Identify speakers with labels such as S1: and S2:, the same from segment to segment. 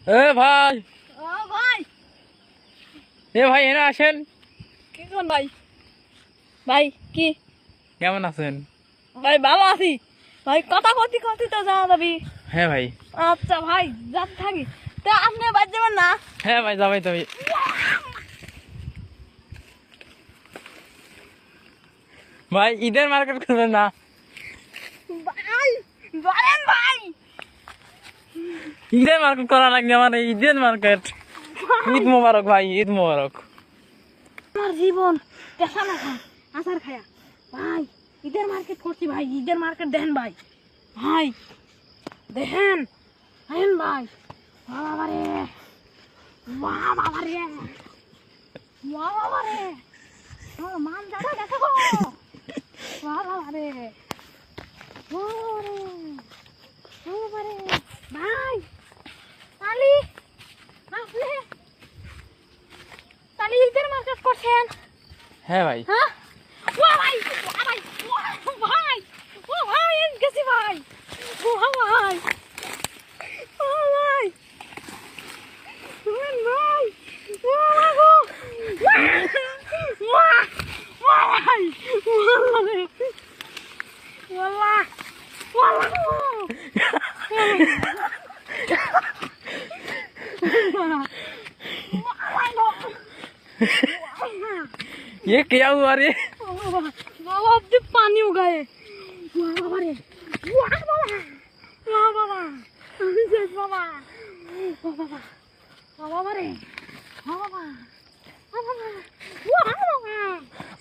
S1: এ ভাই,
S2: ও ভাই,
S1: এ ভাই এরা আসেন।
S2: কি কোন ভাই? ভাই কি?
S1: কেমন আছেন?
S2: ভাই ভালো আছি। ভাই কথা কথি তো জানা যাবি।
S1: হ্যাঁ ভাই,
S2: আচ্ছা ভাই, যাত থাকি। তা আপনি বাদ যাবেন না?
S1: হ্যাঁ ভাই যাবাই তুমি। ভাই ঈদের মার্কেট করবেন না?
S2: ভাই বলেন ভাই।
S1: ঈদের মার্কেট করা লাগবে আমার, ঈদের মার্কেট। ঈদ মোবারক ভাই, ঈদ মোবারক।
S2: আমার জীবন দেখা না খা আচার খায়া ভাই, ঈদের মার্কেট করছি ভাই। ঈদের মার্কেট দেখেন ভাই, ভাই দেখেন দেখেন ভাই। বাবা রে, বাবা রে, বাবা রে, আমার মান দাদা দেখো। বাবা রে, বাবা রে, ভাই তালি আপনি তালি ঈদের মার্কেট করছেন?
S1: হ্যাঁ ভাই,
S2: হ্যাঁ ও ভাই, ও ভাই, ও ভাই, ও ভাই গেছি ভাই, ও ভাই, ও ভাই, শুনুন ভাই, ও গো, ও ভাই, ওয়াল্লাহ
S1: ये क्या हुआ रे?
S2: बाबा अब तो पानी हो गए। वाह बाबा रे, वाह बाबा, वाह बाबा, जय बाबा, वाह बाबा, वाह बाबा रे, वाह बाबा, वाह बाबा, वाह बाबा।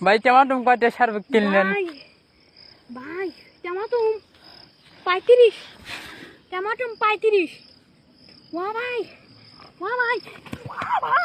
S1: भाई टमाटो कटे सार किनलेन?
S2: भाई भाई टमाटो 35, टमाटो 35। वाह भाई, वाह भाई, वाह भाई।